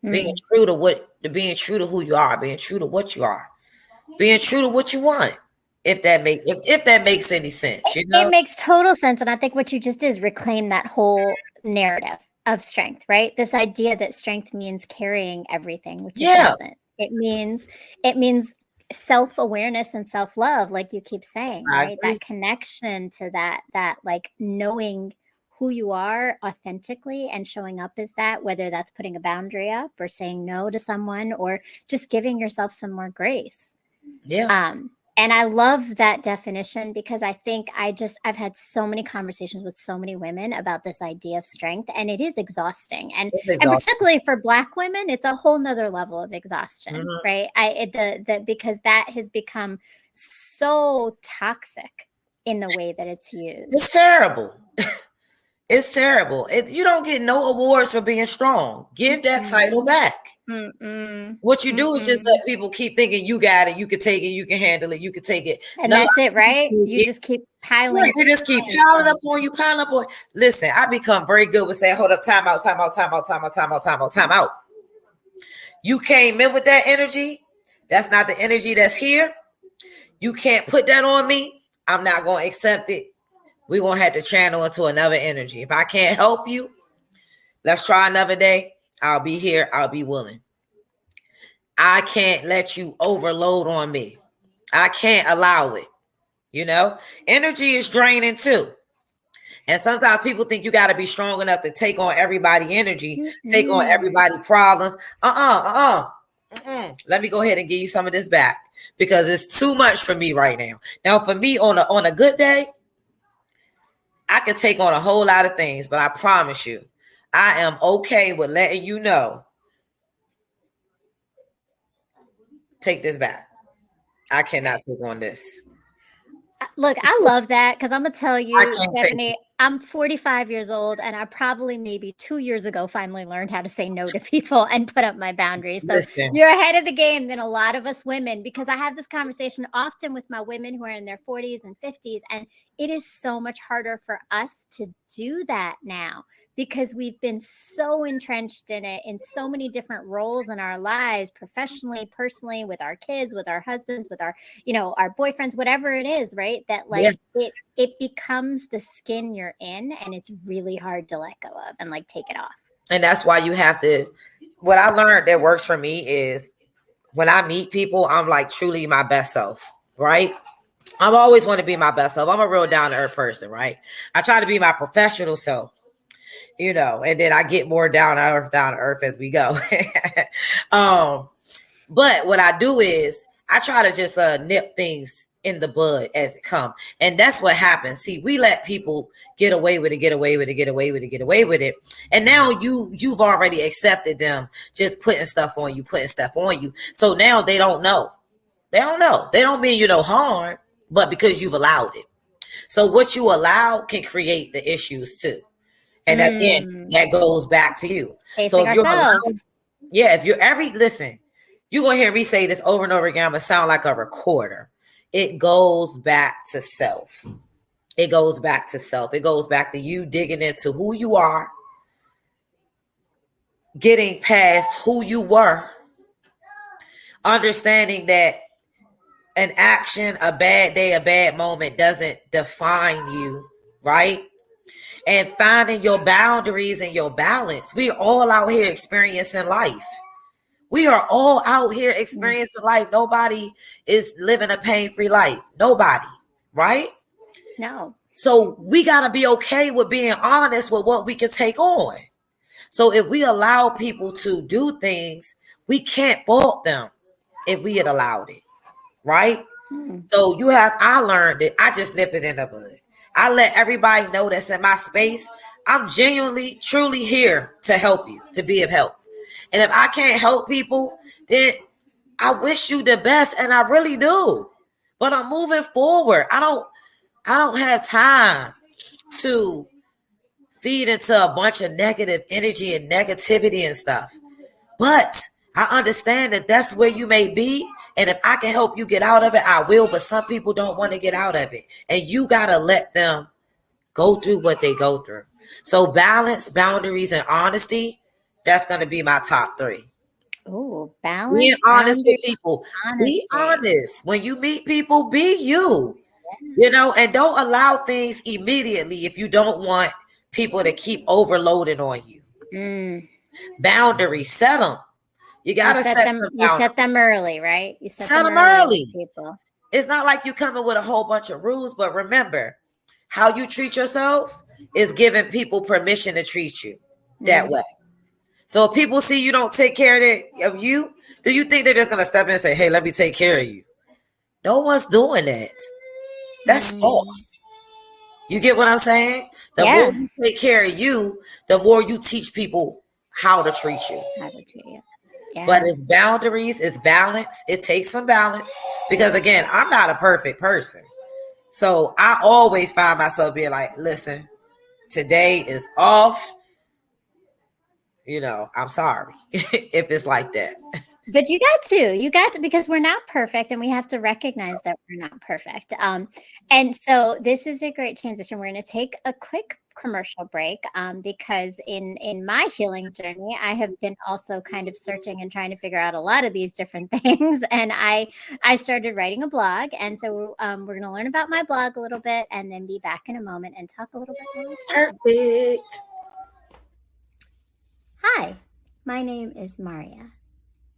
Being true to who you are, being true to what you are, being true to what you want. If that makes any sense, It makes total sense. And I think what you just did is reclaim that whole narrative of strength, right? This idea that strength means carrying everything, which it Yeah, doesn't. It means self-awareness and self-love, like you keep saying, I right? agree. That connection to that like knowing who you are authentically and showing up as that, whether that's putting a boundary up or saying no to someone or just giving yourself some more grace. Yeah, And I love that definition because I think I've had so many conversations with so many women about this idea of strength, and it is exhausting. And it's and exhausting. particularly for Black women, it's a whole nother level of exhaustion, right? Because that has become so toxic in the way that it's used. It's terrible. It's terrible. You don't get no awards for being strong. Give that title back. Mm-mm. What you do is just Mm-mm. let people keep thinking you got it, you can take it, you can handle it, you can take it. And No, that's it, right? You it, just keep right, piling. they just keep piling up on you, piling up on. Listen, I become very good with saying, hold up, time out, time out, time out, time out, time out, time out, time out. You came in with that energy. That's not the energy that's here. You can't put that on me. I'm not going to accept it. We're going to have to channel into another energy. If I can't help you, let's try another day. I'll be here. I'll be willing. I can't let you overload on me. I can't allow it. You know, energy is draining too. And sometimes people think you got to be strong enough to take on everybody energy, take on everybody problems. Let me go ahead and give you some of this back because it's too much for me right now. Now, for me on a good day, I can take on a whole lot of things, but I promise you, I am okay with letting you know. Take this back. I cannot take on this. Look, I love that because I'm going to tell you, Stephanie, I'm 45 years old and I probably maybe 2 years ago finally learned how to say no to people and put up my boundaries. So you're ahead of the game than a lot of us women, because I have this conversation often with my women who are in their 40s and 50s, and it is so much harder for us to do that now because we've been so entrenched in it in so many different roles in our lives, professionally, personally, with our kids, with our husbands, with our, our boyfriends, whatever it is, right? That it becomes the skin you're in, and it's really hard to let go of and take it off. And that's why you have to, what I learned that works for me is when I meet people, I'm truly my best self, right? I'm always want to be my best self. I'm a real down to earth person, right? I try to be my professional self, and then I get more down to earth as we go. But what I do is I try to just nip things in the bud as it comes. And that's what happens. See, we let people get away with it. And now you've already accepted them just putting stuff on you. So now they don't know. They don't mean you no harm, but because you've allowed it. So what you allow can create the issues too. And again, that goes back to you. So if you're if you're listen, you're going to hear me say this over and over again. I'm going to sound like a recorder. It goes back to self. It goes back to you digging into who you are, getting past who you were, understanding that an action, a bad day, a bad moment doesn't define you, right? And finding your boundaries and your balance. We're all out here experiencing life. Nobody is living a pain-free life. Nobody, right? No. So we got to be okay with being honest with what we can take on. So if we allow people to do things, we can't fault them if we had allowed it, right? So I learned it. I just nip it in the bud. I let everybody know that's in my space. I'm genuinely, truly here to help you, to be of help. And if I can't help people, then I wish you the best, and I really do. But I'm moving forward. I don't have time to feed into a bunch of negative energy and negativity and stuff. But I understand that that's where you may be. And if I can help you get out of it, I will. But some people don't want to get out of it. And you got to let them go through what they go through. So balance, boundaries, and honesty, that's going to be my top 3. Oh, balance. Being honest with people. Be honest. When you meet people, be you. And don't allow things immediately if you don't want people to keep overloading on you. Boundaries, set them. You gotta set them. You set them early, right? You set them early. People. It's not like you coming with a whole bunch of rules, but remember, how you treat yourself is giving people permission to treat you that way. So if people see you don't take care of you, do you think they're just gonna step in and say, "Hey, let me take care of you"? No one's doing that. That's false. You get what I'm saying? The more you take care of you, the more you teach people how to treat you. Yeah. But it's boundaries, it's balance. It takes some balance because, again, I'm not a perfect person. So I always find myself being like, listen, today is off. I'm sorry if it's like that. But you got to, because we're not perfect and we have to recognize that we're not perfect. And so this is a great transition. We're going to take a quick commercial break, because in my healing journey, I have been also kind of searching and trying to figure out a lot of these different things. And I started writing a blog, and so we're going to learn about my blog a little bit, and then be back in a moment and talk a little bit more. Perfect. Hi, my name is Maria,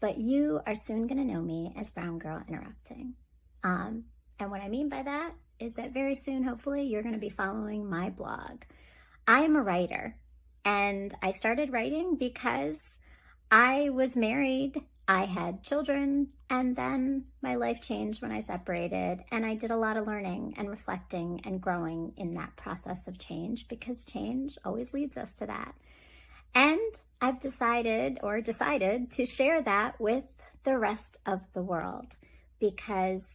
but you are soon going to know me as Brown Girl Interrupting. And what I mean by that is that very soon, hopefully, you're going to be following my blog. I am a writer, and I started writing because I was married, I had children, and then my life changed when I separated, and I did a lot of learning and reflecting and growing in that process of change, because change always leads us to that. And I've decided to share that with the rest of the world, because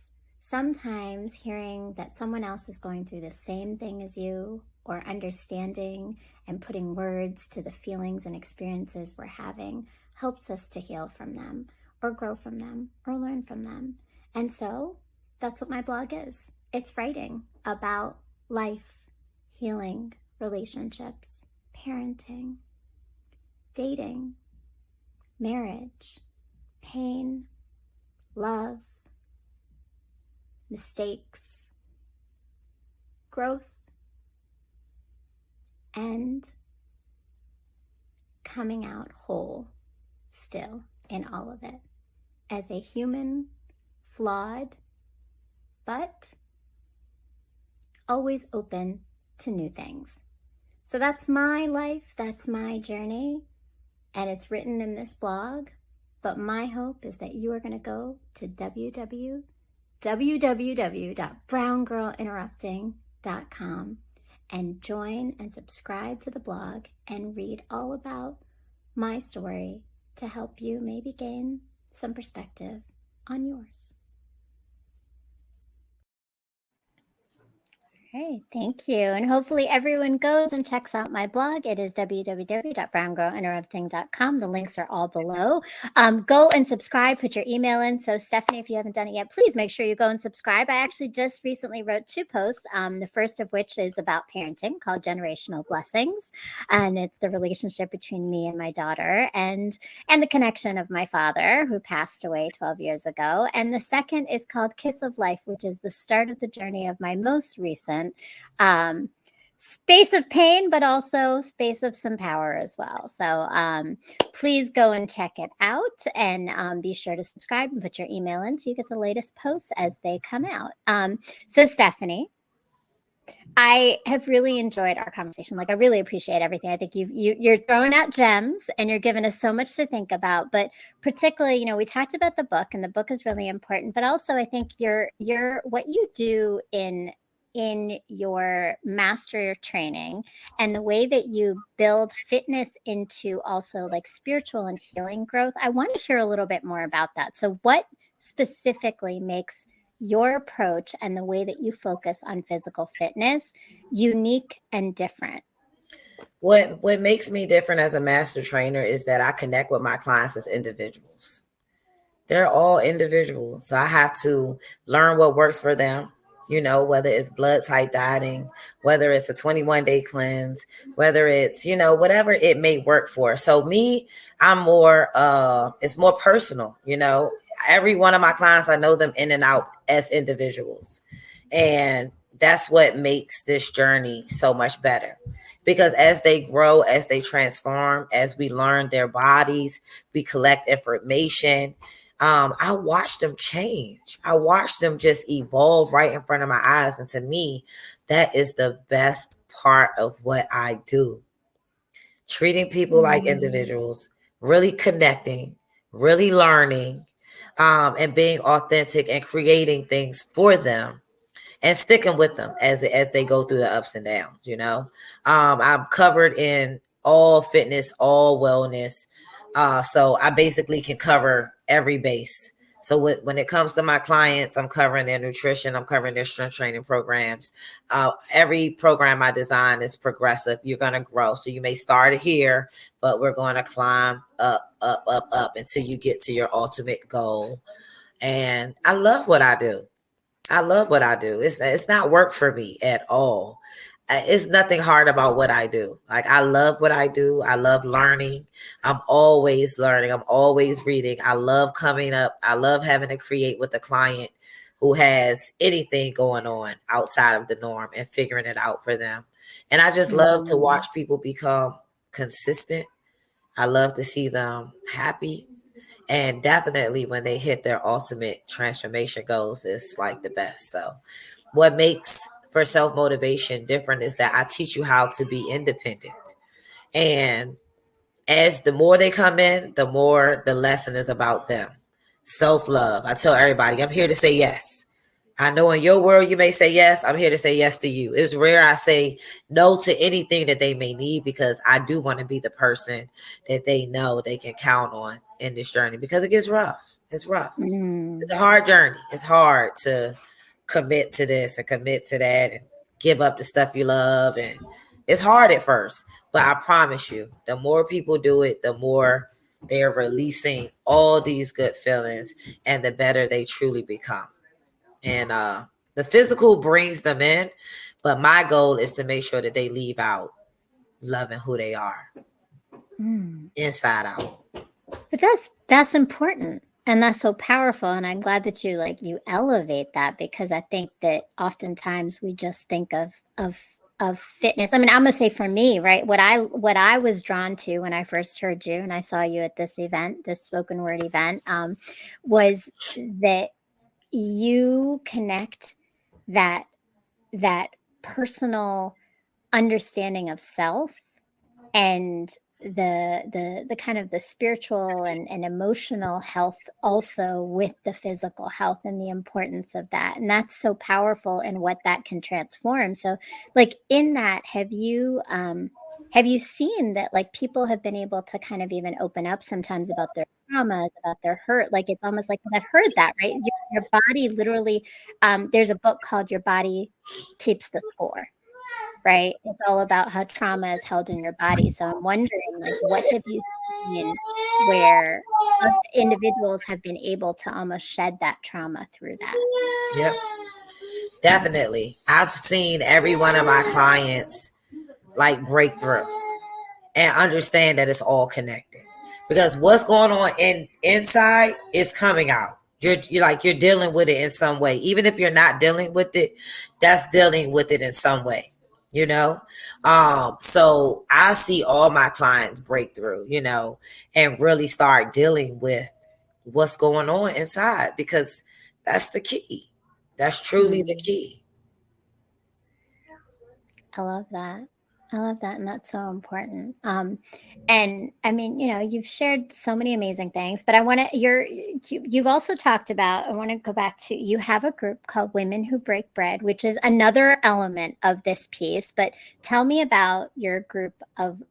sometimes hearing that someone else is going through the same thing as you, or understanding and putting words to the feelings and experiences we're having, helps us to heal from them, or grow from them, or learn from them. And so that's what my blog is. It's writing about life, healing, relationships, parenting, dating, marriage, pain, love, mistakes, growth, and coming out whole still in all of it as a human, flawed, but always open to new things. So that's my life, that's my journey, and it's written in this blog. But my hope is that you are going to go to www.browngirlinterrupting.com and join and subscribe to the blog and read all about my story to help you maybe gain some perspective on yours. All right, thank you. And hopefully everyone goes and checks out my blog. It is www.browngirlinterrupting.com. The links are all below. Go and subscribe, put your email in. So Stephanie, if you haven't done it yet, please make sure you go and subscribe. I actually just recently wrote 2 posts, the first of which is about parenting, called Generational Blessings. And it's the relationship between me and my daughter, and the connection of my father, who passed away 12 years ago. And the second is called Kiss of Life, which is the start of the journey of my most recent space of pain, but also space of some power as well. So please go and check it out, and be sure to subscribe and put your email in so you get the latest posts as they come out. So Stephanie, I have really enjoyed our conversation. Like, I really appreciate everything. I think you're throwing out gems, and you're giving us so much to think about. But particularly, we talked about the book, and the book is really important. But also, I think your what you do in your master training, and the way that you build fitness into also like spiritual and healing growth. I want to hear a little bit more about that. So what specifically makes your approach and the way that you focus on physical fitness unique and different? What makes me different as a master trainer is that I connect with my clients as individuals. They're all individuals. So I have to learn what works for them. Whether it's blood type dieting, whether it's a 21-day cleanse, whether it's, whatever it may work for. So me, I'm more, it's more personal. Every one of my clients, I know them in and out as individuals. And that's what makes this journey so much better. Because as they grow, as they transform, as we learn their bodies, we collect information. I watched them change. I watched them just evolve right in front of my eyes. And to me, that is the best part of what I do. Treating people like individuals, really connecting, really learning, and being authentic and creating things for them, and sticking with them as they go through the ups and downs. I'm covered in all fitness, all wellness. So I basically can cover every base. So when it comes to my clients, I'm covering their nutrition. I'm covering their strength training programs. Every program I design is progressive. You're going to grow. So you may start here, but we're going to climb up, up, up, up until you get to your ultimate goal. And I love what I do. I love what I do. It's not work for me at all. it's nothing hard about what I do. Like, I love what I do. I love learning. I'm always learning. I'm always reading. I love coming up. I love having to create with a client who has anything going on outside of the norm and figuring it out for them. And I just love to watch people become consistent. I love to see them happy. And definitely when they hit their ultimate transformation goals, it's like the best. So what makes for self-motivation different is that I teach you how to be independent. And as the more they come in, the more the lesson is about them. Self-love. I tell everybody, I'm here to say yes. I know in your world you may say yes. I'm here to say yes to you. It's rare I say no to anything that they may need, because I do want to be the person that they know they can count on in this journey, because it gets rough. It's rough. It's a hard journey. It's hard to commit to this and commit to that and give up the stuff you love. And it's hard at first, but I promise you, the more people do it, the more they're releasing all these good feelings and the better they truly become. And the physical brings them in, but my goal is to make sure that they leave out loving who they are inside out. But that's important, and that's so powerful. And I'm glad that you elevate that, because I think that oftentimes we just think of fitness. I mean, I'm gonna say for me, right? What I was drawn to when I first heard you and I saw you at this event, this spoken word event, was that you connect that personal understanding of self and the kind of the spiritual and emotional health also with the physical health, and the importance of that. And that's so powerful and what that can transform. So like in that, have you seen that like people have been able to kind of even open up sometimes about their traumas, about their hurt? Like it's almost like, I've heard that, right? Your body literally, there's a book called Your Body Keeps the Score, right? It's all about how trauma is held in your body. So I'm wondering, like, what have you seen where individuals have been able to almost shed that trauma through that? Yep, definitely. I've seen every one of my clients like break through and understand that it's all connected, because what's going on inside is coming out. You're dealing with it in some way. Even if you're not dealing with it, that's dealing with it in some way, you know? So I see all my clients break through, you know, and really start dealing with what's going on inside, because that's the key. That's truly the key. I love that. And that's so important. And I mean, you know, you've shared so many amazing things, but you've also talked about, I want to go back to, you have a group called Women Who Break Bread, which is another element of this piece. But tell me about your group of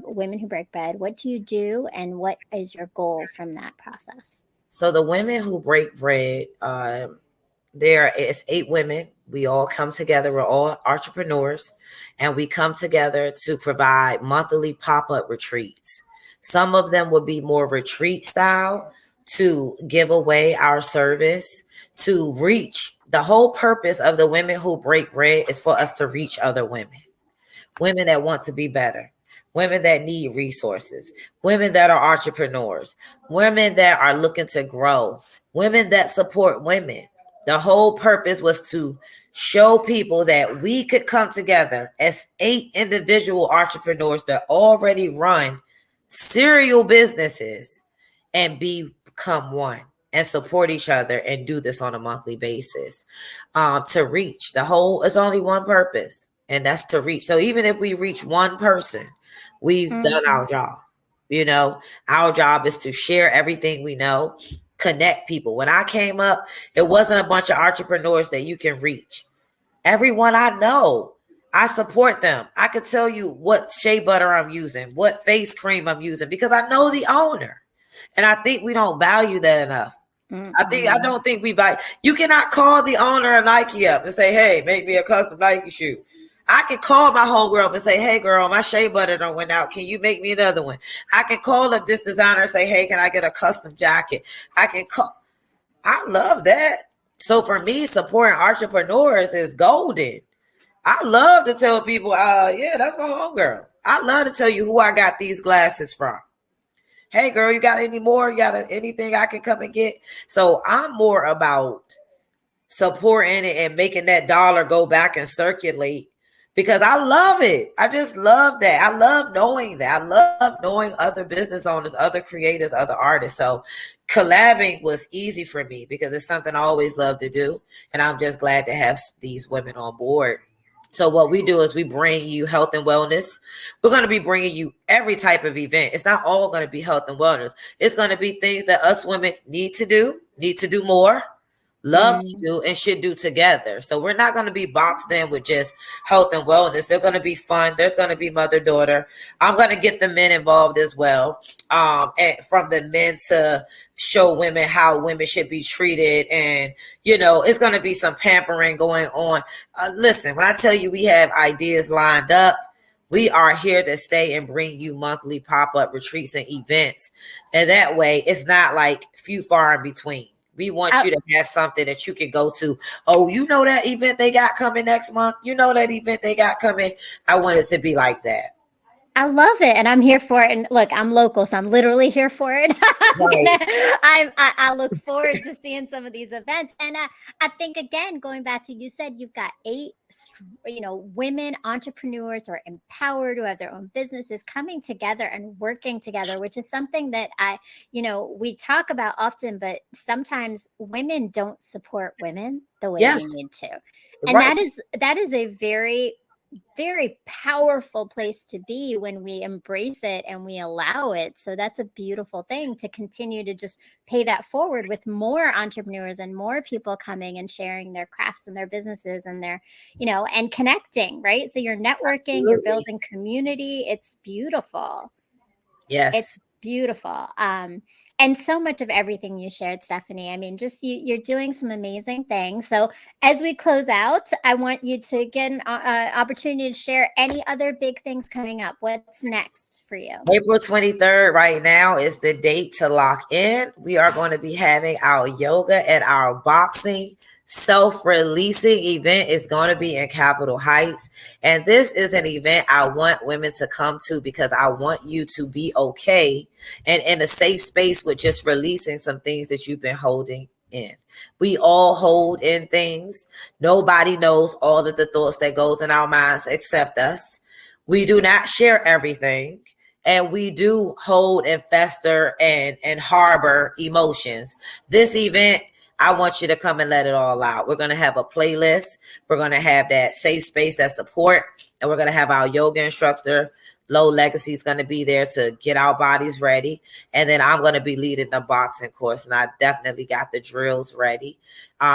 Women Who Break Bread. What do you do, and what is your goal from that process? So the Women Who Break Bread, there is 8 women. We all come together. We're all entrepreneurs, and we come together to provide monthly pop-up retreats. Some of them will be more retreat style, to give away our service, to reach. The whole purpose of the Women Who Break Bread is for us to reach other women that want to be better, women that need resources, women that are entrepreneurs, women that are looking to grow, women that support women. The whole purpose was to show people that we could come together as 8 individual entrepreneurs that already run serial businesses and become one and support each other and do this on a monthly basis, to reach. It's only one purpose, and that's to reach. So even if we reach one person, we've done our job. You know, our job is to share everything we know, connect people. When I came up, it wasn't a bunch of entrepreneurs that you can reach. Everyone I know, I support them. I could tell you what shea butter I'm using, what face cream I'm using, because I know the owner. And I think we don't value that enough. I don't think we value. You cannot call the owner of Nike up and say, hey, make me a custom Nike shoe. I can call my homegirl up and say, hey, girl, my shea butter done went out. Can you make me another one? I can call up this designer and say, hey, can I get a custom jacket? I love that. So for me, supporting entrepreneurs is golden, I love to tell people, yeah, that's my homegirl. I love to tell you who I got these glasses from. Hey, girl, you got any more? You got anything I can come and get? So I'm more about supporting it and making that dollar go back and circulate because I love it. I just love that. I love knowing that. I love knowing other business owners, other creators, other artists. So collabing was easy for me because it's something I always love to do. And I'm just glad to have these women on board. So what we do is we bring you health and wellness. We're going to be bringing you every type of event. It's not all going to be health and wellness. It's going to be things that us women need to do more, love to do, and should do together. So we're not going to be boxed in with just health and wellness. They're going to be fun. There's going to be mother-daughter. I'm going to get the men involved as well. And from the men to show women how women should be treated. And, you know, it's going to be some pampering going on. Listen, when I tell you we have ideas lined up, we are here to stay and bring you monthly pop-up retreats and events. And that way, it's not like few far in between. We want you to have something that you can go to. Oh, you know that event they got coming next month? You know that event they got coming? I want it to be like that. I love it, and I'm here for it. And look, I'm local, so I'm literally here for it. Right. I look forward to seeing some of these events. And I think, again, going back to, you said you've got 8, women entrepreneurs who are empowered, who have their own businesses, coming together and working together, which is something that we talk about often, but sometimes women don't support women the way Yes. we need to. And Right. that is a very, very powerful place to be when we embrace it and we allow it. So that's a beautiful thing to continue to just pay that forward with more entrepreneurs and more people coming and sharing their crafts and their businesses and their, and connecting, right? So you're networking, you're building community. It's beautiful. Yes. It's beautiful. And so much of everything you shared, Stephanie, I mean, just you're doing some amazing things. So as we close out, I want you to get an opportunity to share any other big things coming up. What's next for you? April 23rd right now is the date to lock in. We are going to be having our yoga and our boxing self-releasing event. Is going to be in Capitol Heights. And this is an event I want women to come to because I want you to be okay and in a safe space with just releasing some things that you've been holding in. We all hold in things. Nobody knows all of the thoughts that goes in our minds except us. We do not share everything. And we do hold and fester and harbor emotions. This event, I want you to come and let it all out. We're going to have a playlist. We're going to have that safe space, that support. And we're going to have our yoga instructor, Low Legacy, is going to be there to get our bodies ready. And then I'm going to be leading the boxing course. And I definitely got the drills ready.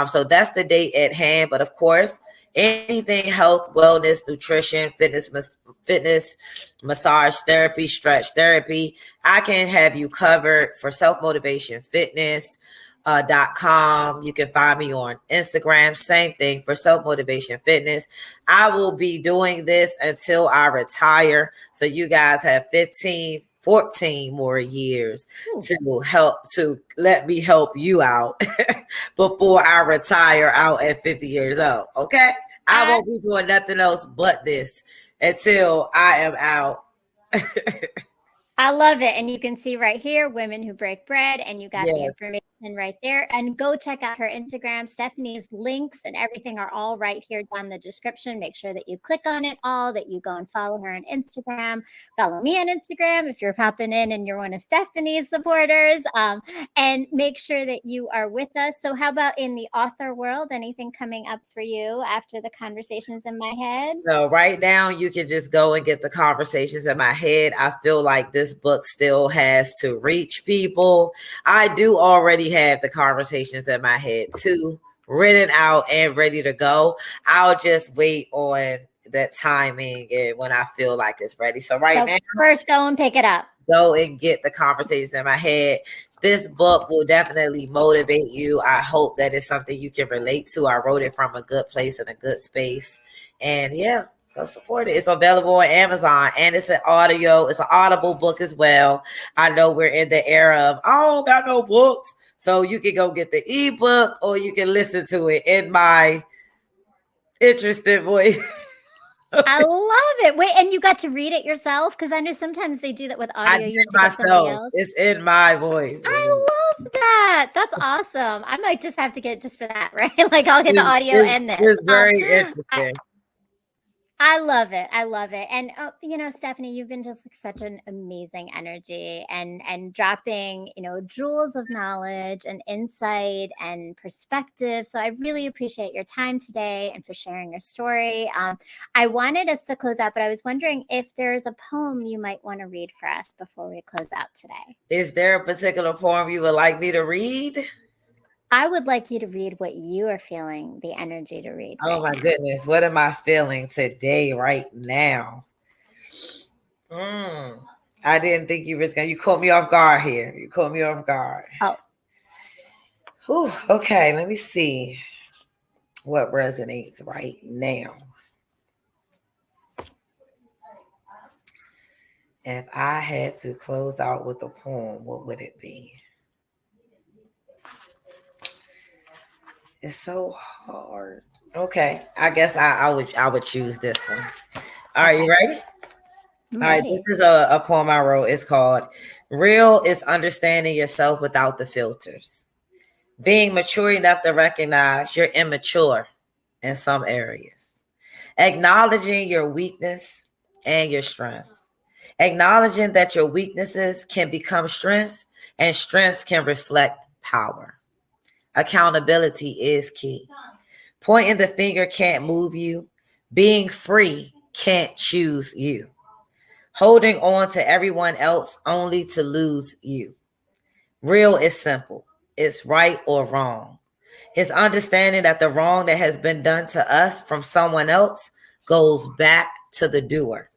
So that's the date at hand. But of course, anything health, wellness, nutrition, fitness, massage therapy, stretch therapy, I can have you covered for self-motivation fitness. .com. You can find me on Instagram. Same thing for self-motivation fitness. I will be doing this until I retire. So you guys have 14 more years to let me help you out before I retire out at 50 years old. Okay. I won't be doing nothing else but this until I am out. I love it. And you can see right here, Women Who Break Bread, and you got the information right there. And go check out her Instagram. Stephanie's links and everything are all right here down in the description. Make sure that you click on it all, that you go and follow her on Instagram. Follow me on Instagram if you're popping in and you're one of Stephanie's supporters. And make sure that you are with us. So how about in the author world? Anything coming up for you after the Conversations in My Head? So right now you can just go and get the Conversations in My Head. I feel like this book still has to reach people. I do already have the Conversations in My Head too, written out and ready to go. I'll just wait on that timing and when I feel like it's ready. So now, first go and pick it up. Go and get the Conversations in My Head. This book will definitely motivate you. I hope that it's something you can relate to. I wrote it from a good place and a good space. And yeah, go support it. It's available on Amazon and it's an audible book as well. I know we're in the era of, I don't got no books. So you can go get the ebook or you can listen to it in my interesting voice. I love it. Wait, and you got to read it yourself? Because I know sometimes they do that with I audio. did You have it to get somebody myself. else. It's in my voice. I love that. That's awesome. I might just have to get it just for that, right? Like I'll get the audio It's, and this. it's very interesting. I love it. I love it. And Stephanie, you've been just like such an amazing energy and dropping, jewels of knowledge and insight and perspective. So I really appreciate your time today and for sharing your story. I wanted us to close out, but I was wondering if there's a poem you might want to read for us before we close out today. Is there a particular poem you would like me to read? I would like you to read what you are feeling the energy to read Oh right my now. goodness. What am I feeling today, right now? I didn't think you was going to. You caught me off guard here. You caught me off guard. Oh. Whew, okay, let me see what resonates right now. If I had to close out with a poem, what would it be? It's so hard. Okay, I guess I would choose this one. All right, you ready? I'm All right, ready. this is a poem I wrote. It's called Real is Understanding Yourself Without the Filters. Being mature enough to recognize you're immature in some areas. Acknowledging your weakness and your strengths. Acknowledging that your weaknesses can become strengths and strengths can reflect power. Accountability is key. Pointing the finger can't move you. Being free can't choose you. Holding on to everyone else only to lose you. Real is simple. It's right or wrong. It's understanding that the wrong that has been done to us from someone else goes back to the doer.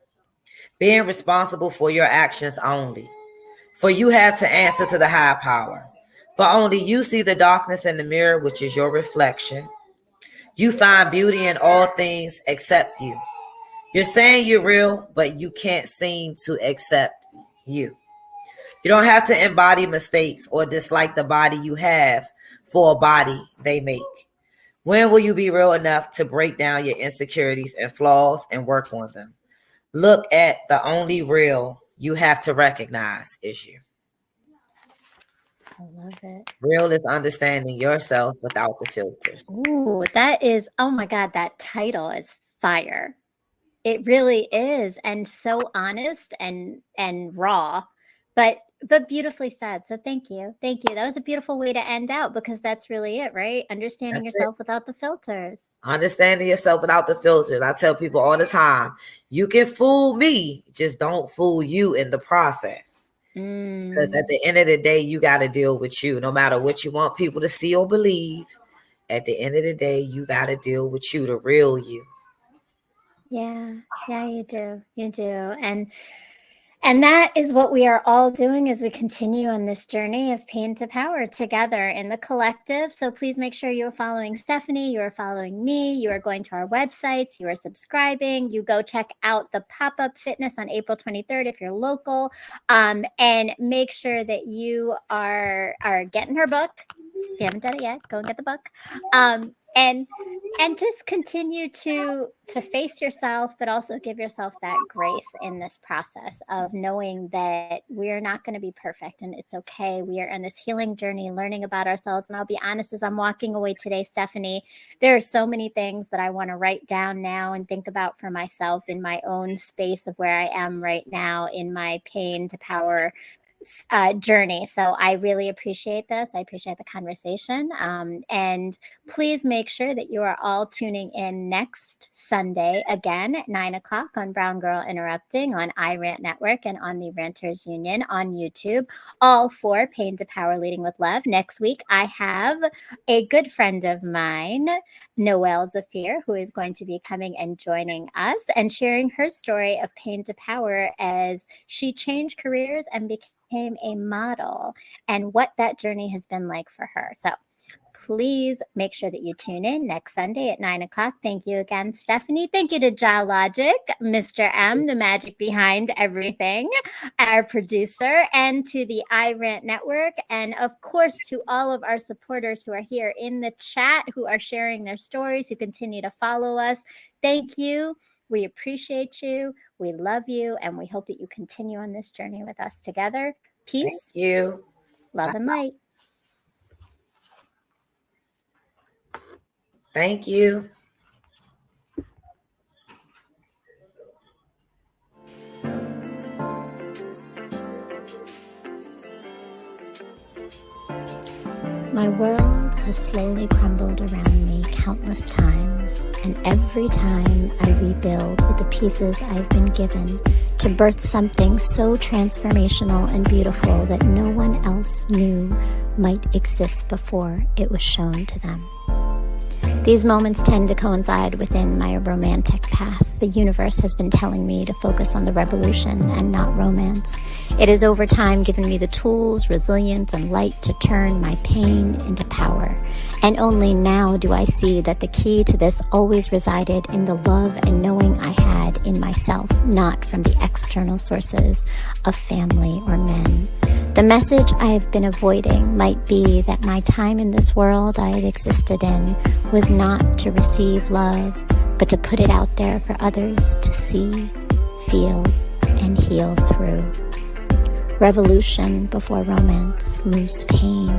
Being responsible for your actions only. For you have to answer to the high power. For only you see the darkness in the mirror, which is your reflection. You find beauty in all things except you. You're saying you're real, but you can't seem to accept you. You don't have to embody mistakes or dislike the body you have for a body they make. When will you be real enough to break down your insecurities and flaws and work on them? Look at the only real you have to recognize is you. I love it. Real is understanding yourself without the filters. Ooh, that is, oh my God, that title is fire. It really is, and so honest and raw, but beautifully said. So thank you. Thank you. That was a beautiful way to end out because that's really it, right? Understanding That's it. yourself without the filters. Understanding yourself without the filters. I tell people all the time, you can fool me, just don't fool you in the process. Because at the end of the day, you got to deal with you. No matter what you want people to see or believe, at the end of the day, you got to deal with you, the real you. Yeah, you do. You do. And that is what we are all doing as we continue on this journey of pain to power together in the collective. So please make sure you are following Stephanie, you are following me, you are going to our websites, you are subscribing, you go check out the pop-up fitness on April 23rd if you're local, and make sure that you are getting her book. If you haven't done it yet, go and get the book. And just continue to face yourself, but also give yourself that grace in this process of knowing that we're not going to be perfect and it's okay. We are in this healing journey, learning about ourselves. And I'll be honest, as I'm walking away today, Stephanie, there are so many things that I want to write down now and think about for myself in my own space of where I am right now in my pain to power journey. So I really appreciate this. I appreciate the conversation. And please make sure that you are all tuning in next Sunday again at 9:00 on Brown Girl Interrupting on iRant Network and on the Ranters Union on YouTube, all for Pain to Power Leading with Love. Next week, I have a good friend of mine, Noelle Zafir, who is going to be coming and joining us and sharing her story of pain to power as she changed careers and became a model and what that journey has been like for her. So please make sure that you tune in next Sunday at 9:00. Thank you again, Stephanie. Thank you to Logic, Mr. M, the magic behind everything, our producer, and to the iRant Network. And of course, to all of our supporters who are here in the chat, who are sharing their stories, who continue to follow us. Thank you. We appreciate you. We love you. And we hope that you continue on this journey with us together. Thank Peace, you. love, and light. Thank you. My world has slowly crumbled around me countless times, and every time I rebuild with the pieces I've been given to birth something so transformational and beautiful that no one else knew might exist before it was shown to them. These moments tend to coincide within my romantic path. The universe has been telling me to focus on the revolution and not romance. It has over time given me the tools, resilience, and light to turn my pain into power. And only now do I see that the key to this always resided in the love and knowing I had in myself, not from the external sources of family or men. The message I have been avoiding might be that my time in this world I had existed in was not to receive love, but to put it out there for others to see, feel, and heal through. Revolution before romance moves pain